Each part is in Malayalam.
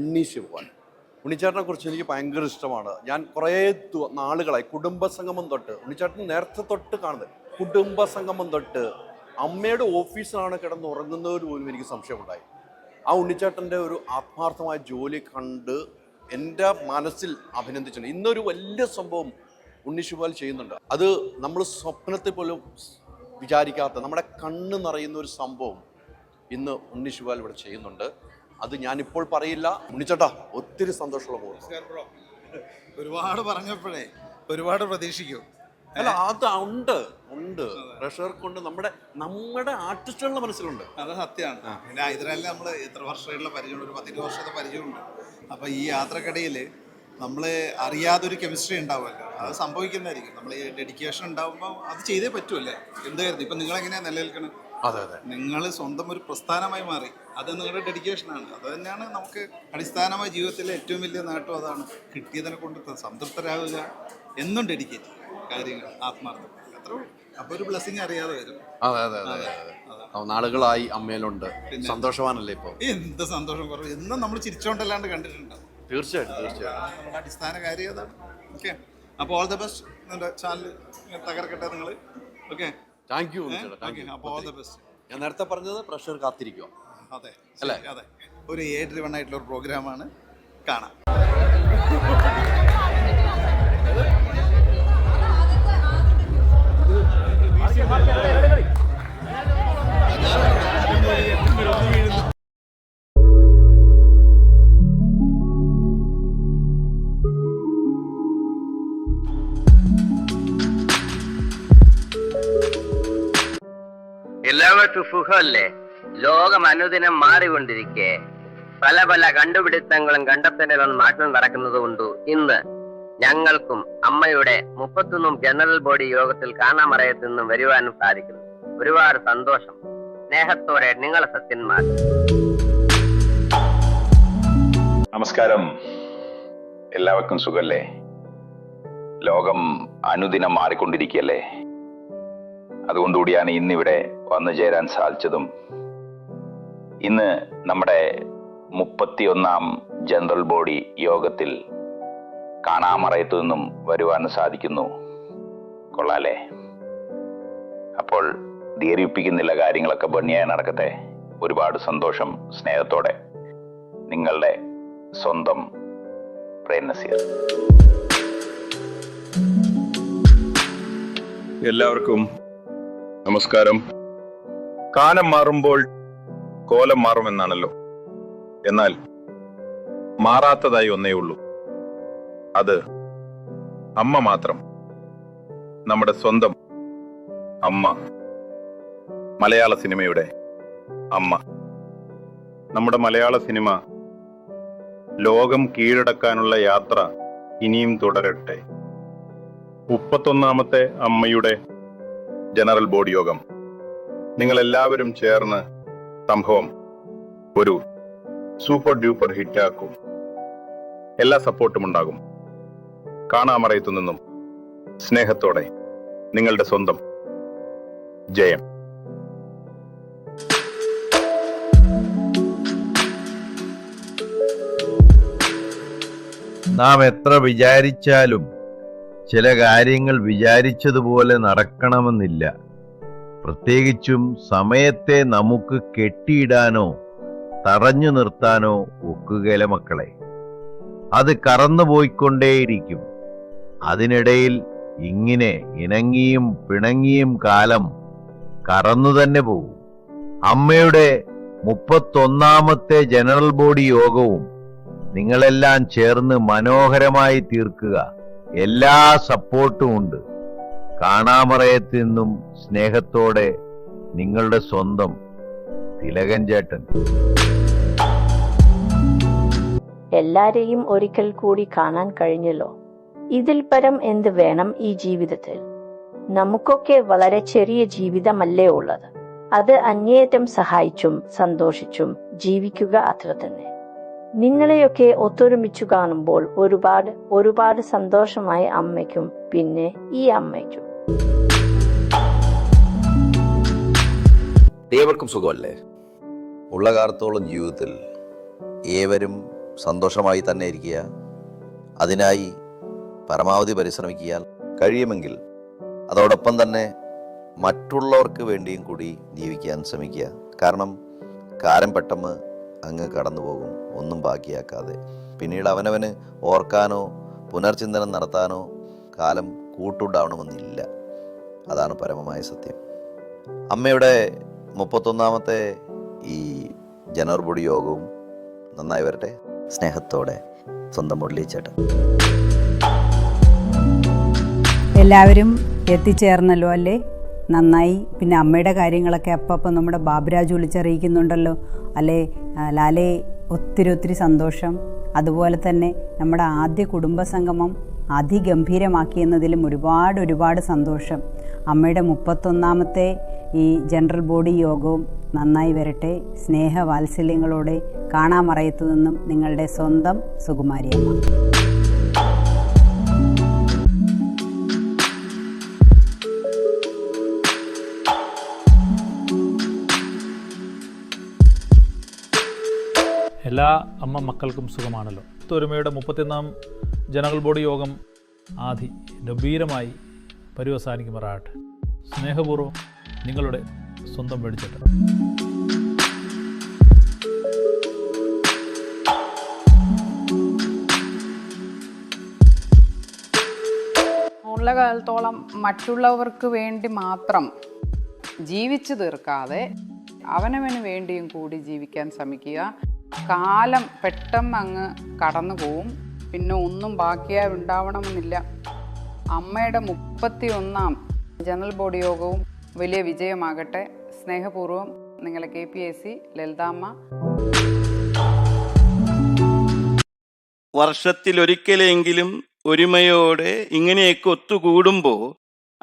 ഉണ്ണി ശിവപാൽ. ഉണ്ണിച്ചേട്ടനെ കുറിച്ച് എനിക്ക് ഭയങ്കര ഇഷ്ടമാണ്. ഞാൻ കുറേ നാളുകളായി കുടുംബസംഗമം തൊട്ട്, ഉണ്ണിച്ചേട്ടൻ നേരത്തെ തൊട്ട് കാണുന്നത് കുടുംബസംഗമം തൊട്ട് അമ്മയുടെ ഓഫീസിലാണ് കിടന്ന് ഉറങ്ങുന്നവർ പോലും എനിക്ക് സംശയമുണ്ടായി. ആ ഉണ്ണിച്ചേട്ടൻ്റെ ഒരു ആത്മാർത്ഥമായ ജോലി കണ്ട് എൻ്റെ മനസ്സിൽ അഭിനന്ദിച്ചിട്ടുണ്ട്. ഇന്നൊരു വലിയ സംഭവം ഉണ്ണി ശിവപാൽ ചെയ്യുന്നുണ്ട്. അത് നമ്മൾ സ്വപ്നത്തിൽ പോലും വിചാരിക്കാത്ത, നമ്മുടെ കണ്ണ് നിറയുന്ന ഒരു സംഭവം ഇന്ന് ഉണ്ണി ശിവപാൽ ഇവിടെ ചെയ്യുന്നുണ്ട്. അത് ഞാനിപ്പോൾ പറയില്ല. ഉണ്ണിച്ചേട്ടാ, ഒത്തിരി സന്തോഷമുള്ള പോകുന്നു. ഒരുപാട് പറഞ്ഞപ്പോഴേ ഒരുപാട് പ്രതീക്ഷിക്കും. അല്ല, അത് ഉണ്ട് പ്രഷർ കൊണ്ട് നമ്മുടെ ആർട്ടിസ്റ്റുകളുടെ മനസ്സിലുണ്ട്. അത് സത്യമാണ്. പിന്നെ ഇതിനെല്ലാം നമ്മൾ എത്ര വർഷമായിട്ടുള്ള പരിചയമുണ്ട്, ഒരു 10 വർഷത്തെ പരിചയമുണ്ട്. അപ്പോൾ ഈ യാത്രക്കിടയിൽ നമ്മൾ അറിയാതൊരു കെമിസ്ട്രി ഉണ്ടാവുമല്ലോ, അത് സംഭവിക്കുന്നതായിരിക്കും. നമ്മൾ ഈ ഡെഡിക്കേഷൻ ഉണ്ടാകുമ്പോൾ അത് ചെയ്തേ പറ്റുമല്ലേ. എന്ത് കരുതി ഇപ്പം നിങ്ങളെങ്ങനെയാണ് നിലനിൽക്കണം? അതെ, നിങ്ങൾ സ്വന്തം ഒരു പ്രസ്ഥാനമായി മാറി. അത് നിങ്ങളുടെ ഡെഡിക്കേഷനാണ്. അത് തന്നെയാണ് നമുക്ക് അടിസ്ഥാനമായ ജീവിതത്തിലെ ഏറ്റവും വലിയ നേട്ടം. അതാണ് കിട്ടിയതിനെ കൊണ്ട് സംതൃപ്തരാകുക, എന്നും ഡെഡിക്കേറ്റ് കാര്യങ്ങൾ, ആത്മാർത്ഥം, അത്രേ. അപ്പോൾ ഒരു ബ്ലെസ്സിങ് അറിയാതെ വരും. അതെ. നാളുകളായി അമ്മയിലുണ്ട്. സന്തോഷവാനല്ലേ ഇപ്പോൾ? എന്ത് സന്തോഷം കുറവ്. എന്നും നമ്മൾ ചിരിച്ചോണ്ടല്ലാണ്ട് കണ്ടിട്ടുണ്ടോ? തീർച്ചയായിട്ടും. നമ്മുടെ അടിസ്ഥാന കാര്യം അതാണ്. ഓക്കെ, അപ്പോൾ ഓൾ ദ ബെസ്റ്റ്. നിങ്ങളുടെ ചാനൽ തകർക്കട്ടെ നിങ്ങൾ. Okay, thank you. അപ്പോൾ ഓൾ ദ ബെസ്റ്റ്. ഞാൻ നേരത്തെ പറഞ്ഞത് പ്രഷർ കാത്തിരിക്കുക. അതെ അല്ലേ? അതെ, ഒരു ഡ്രിവൺ ആയിട്ടുള്ള ഒരു പ്രോഗ്രാമാണ്. കാണാം. എല്ലാവർക്കും സുഖമല്ലേ? ലോകം അനുദിനം മാറിക്കൊണ്ടിരിക്കെ പല പല കണ്ടുപിടുത്തങ്ങളും കണ്ടെത്തലുകളും മാറ്റം നടക്കുന്നതുകൊണ്ട് ഇന്ന് ഞങ്ങൾക്കും അമ്മയുടെ 31 ജനറൽ ബോഡി യോഗത്തിൽ കാണാമറയത്തു നിന്നും വരുവാനും സാധിക്കുന്നു. ഒരുപാട് സന്തോഷം. സ്നേഹത്തോടെ നിങ്ങളെ സത്യന്മാർ. നമസ്കാരം. എല്ലാവർക്കും സുഖല്ലേ? ലോകം അനുദിനം മാറിക്കൊണ്ടിരിക്കുകയല്ലേ. അതുകൊണ്ടുകൂടിയാണ് ഇന്നിവിടെ വന്നു ചേരാൻ സാധിച്ചതും. ഇന്ന് നമ്മുടെ 31ാം ജനറൽ ബോഡി യോഗത്തിൽ കാണാമറയത്തു നിന്നും വരുവാൻ സാധിക്കുന്നു. കൊള്ളാലേ? അപ്പോൾ ദീർഘിപ്പിക്കുന്നില്ല, കാര്യങ്ങളൊക്കെ ഭംഗിയായി നടക്കട്ടെ. ഒരുപാട് സന്തോഷം. സ്നേഹത്തോടെ നിങ്ങളുടെ സ്വന്തം പ്രേം നസീർ. എല്ലാവർക്കും നമസ്കാരം. കാലം മാറുമ്പോൾ കോലം മാറുമെന്നാണല്ലോ. എന്നാൽ മാറാത്തതായി ഒന്നേ ഉള്ളൂ, അത് അമ്മ മാത്രം. നമ്മുടെ സ്വന്തം അമ്മ, മലയാള സിനിമയുടെ അമ്മ. നമ്മുടെ മലയാള സിനിമ ലോകം കീഴടക്കാനുള്ള യാത്ര ഇനിയും തുടരട്ടെ. 31ാമത്തെ അമ്മയുടെ ജനറൽ ബോഡി യോഗം നിങ്ങളെല്ലാവരും ചേർന്ന് സംഭവം ഒരു സൂപ്പർ ഡ്യൂപ്പർ ഹിറ്റാക്കും. എല്ലാ സപ്പോർട്ടും ഉണ്ടാകും. കാണാമറയത്തു നിന്നും സ്നേഹത്തോടെ നിങ്ങളുടെ സ്വന്തം ജയം. നാം എത്ര വിചാരിച്ചാലും ചില കാര്യങ്ങൾ വിചാരിച്ചതുപോലെ നടക്കണമെന്നില്ല. പ്രത്യേകിച്ചും സമയത്തെ നമുക്ക് കെട്ടിയിടാനോ തടഞ്ഞു നിർത്താനോ ഒക്കുകയില്ല മക്കളെ. അത് കറന്നുപോയിക്കൊണ്ടേയിരിക്കും. അതിനിടയിൽ ഇങ്ങനെ ഇണങ്ങിയും പിണങ്ങിയും കാലം കറന്നു തന്നെ പോകും. അമ്മയുടെ 31ാമത്തെ ജനറൽ ബോഡി യോഗവും നിങ്ങളെല്ലാം ചേർന്ന് മനോഹരമായി തീർക്കുക. എല്ലാ സപ്പോർട്ടും ഉണ്ട്. കാണാമറയത്ത് നിന്നും സ്നേഹത്തോടെ നിങ്ങളുടെ സ്വന്തം തിലകൻ ചേട്ടൻ. എല്ലാരെയും ഒരിക്കൽ കൂടി കാണാൻ കഴിഞ്ഞല്ലോ. ഇതിൽ പരം എന്ത് വേണം ഈ ജീവിതത്തിൽ? നമുക്കൊക്കെ വളരെ ചെറിയ ജീവിതമല്ലേ ഉള്ളത്. അത് അങ്ങേയറ്റം സഹായിച്ചും സന്തോഷിച്ചും ജീവിക്കുക അത്ര തന്നെ. നിങ്ങളെയൊക്കെ ഒത്തൊരുമിച്ചു കാണുമ്പോൾ ഒരുപാട് സന്തോഷമായി അമ്മയ്ക്കും പിന്നെ ഈ അമ്മയ്ക്കും. ഏവർക്കും സുഖമല്ലേ? ഉള്ള കാലത്തോളം ജീവിതത്തിൽ ഏവരും സന്തോഷമായി തന്നെ ഇരിക്കുക. അതിനായി പരമാവധി പരിശ്രമിക്കുക. കഴിയുമെങ്കിൽ അതോടൊപ്പം തന്നെ മറ്റുള്ളവർക്ക് വേണ്ടിയും കൂടി ജീവിക്കാൻ ശ്രമിക്കുക. കാരണം കാലം പെട്ടെന്ന് അങ്ങ് കടന്നു പോകും, ഒന്നും ബാക്കിയാക്കാതെ. പിന്നീട് അവനവന് ഓർക്കാനോ പുനർചിന്തനം നടത്താനോ കാലം കൂട്ടുണ്ടാവണമെന്നില്ല. അതാണ് പരമമായ സത്യം. അമ്മയുടെ 31ാമത്തെ ഈ ജനറൽ ബോഡി യോഗവും നന്നായി വരട്ടെ. സ്നേഹത്തോടെ, സ്വന്തം മുരളീച്ചേട്ടൻ. എല്ലാവരും എത്തിച്ചേർന്നല്ലോ അല്ലേ? നന്നായി. പിന്നെ അമ്മയുടെ കാര്യങ്ങളൊക്കെ അപ്പം നമ്മുടെ ബാബുരാജ് വിളിച്ചറിയിക്കുന്നുണ്ടല്ലോ അല്ലേ? ലാലേ, ഒത്തിരി സന്തോഷം. അതുപോലെ തന്നെ നമ്മുടെ ആദ്യ കുടുംബസംഗമം അതിഗംഭീരമാക്കിയെന്നതിലും ഒരുപാട് സന്തോഷം. അമ്മയുടെ 31ാമത്തെ ഈ ജനറൽ ബോഡി യോഗവും നന്നായി വരട്ടെ. സ്നേഹവാത്സല്യങ്ങളോടെ കാണാമറയത്തു നിന്നും നിങ്ങളുടെ സ്വന്തം സുകുമാരിയമ്മ. എല്ലാ അമ്മ മക്കൾക്കും സുഖമാണല്ലോ. ഒത്തൊരുമയുടെ 31ാം ജനറൽ ബോഡി യോഗം ഗംഭീരമായി പര്യവസാനിക്കുമാറാകട്ടെ. സ്നേഹപൂർവ്വം നിങ്ങളുടെ സ്വന്തം വെടിച്ചേട്ടൻ. ഉള്ള കാലത്തോളം മറ്റുള്ളവർക്ക് വേണ്ടി മാത്രം ജീവിച്ചു തീർക്കാതെ അവനവന് വേണ്ടിയും കൂടി ജീവിക്കാൻ ശ്രമിക്കുക. കാലം പെട്ടെന്ന് അങ്ങ് കടന്നു പോവും, പിന്നെ ഒന്നും ബാക്കിയായി ഉണ്ടാവണമെന്നില്ല. അമ്മയുടെ 31ാം ജനറൽ ബോഡി യോഗവും വലിയ വിജയമാകട്ടെ. സ്നേഹപൂർവ്വം നിങ്ങളെ KPAC ലളിതാമ്മ. വർഷത്തിലൊരിക്കലെങ്കിലും ഒരുമയോടെ ഇങ്ങനെയൊക്കെ ഒത്തുകൂടുമ്പോൾ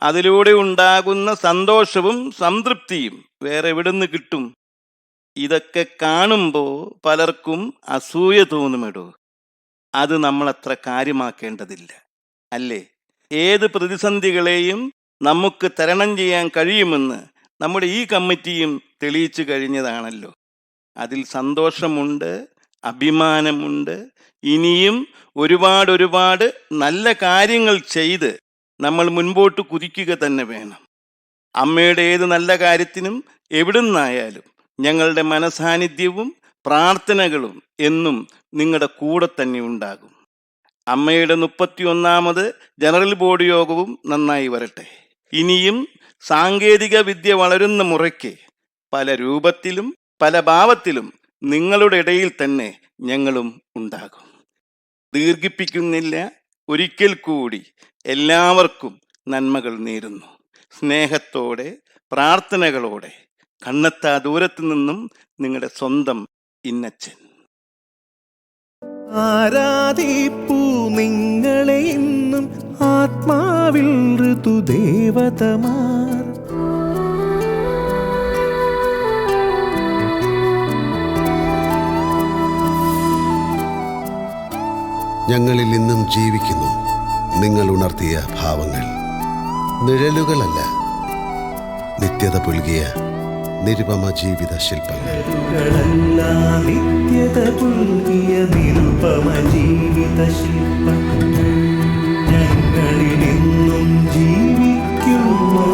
അതിലൂടെ ഉണ്ടാകുന്ന സന്തോഷവും സംതൃപ്തിയും വേറെ എവിടുന്ന് കിട്ടും? ഇതൊക്കെ കാണുമ്പോൾ പലർക്കും അസൂയ തോന്നുമെടോ. അത് നമ്മളത്ര കാര്യമാക്കേണ്ടതില്ല, അല്ലേ? ഏത് പ്രതിസന്ധികളെയും നമുക്ക് തരണം ചെയ്യാൻ കഴിയുമെന്ന് നമ്മുടെ ഈ കമ്മിറ്റിയും തെളിയിച്ചു കഴിഞ്ഞതാണല്ലോ. അതിൽ സന്തോഷമുണ്ട്, അഭിമാനമുണ്ട്. ഇനിയും ഒരുപാട് നല്ല കാര്യങ്ങൾ ചെയ്ത് നമ്മൾ മുൻപോട്ട് കുതിക്കുക തന്നെ വേണം. അമ്മയുടെ ഏത് നല്ല കാര്യത്തിനും എവിടുന്നായാലും ഞങ്ങളുടെ മനസാന്നിധ്യവും പ്രാർത്ഥനകളും എന്നും നിങ്ങളുടെ കൂടെ തന്നെ ഉണ്ടാകും. അമ്മയുടെ 31ാമത് ജനറൽ ബോഡി യോഗവും നന്നായി വരട്ടെ. ഇനിയും സാങ്കേതിക വിദ്യ വളരുന്ന മുറയ്ക്ക് പല രൂപത്തിലും പല ഭാവത്തിലും നിങ്ങളുടെ ഇടയിൽ തന്നെ ഞങ്ങളും ഉണ്ടാകും. ദീർഘിപ്പിക്കുന്നില്ല. ഒരിക്കൽ കൂടി എല്ലാവർക്കും നന്മകൾ നേരുന്നു. സ്നേഹത്തോടെ, പ്രാർത്ഥനകളോടെ, കണ്ണെത്താ ദൂരത്തു നിന്നും നിങ്ങളുടെ സ്വന്തം ഇന്നച്ചൻ. ആരാധിപ്പൂ നിങ്ങളെ ഇന്നും ആത്മാവിൽ ഋതുദേവതമാർ. ഞങ്ങളിൽ ഇന്നും ജീവിക്കുന്നു നിങ്ങൾ ഉണർത്തിയ ഭാവങ്ങൾ. നിഴലുകളല്ല, നിത്യത പുൽകിയ നിരുപമ ജീവിത ശില്പങ്ങൾ. നിത്യത പുൽകിയ നിരുപമ ജീവിത ശില്പങ്ങൾ ഞങ്ങളിൽ ഇന്നും ജീവിക്കുന്നു.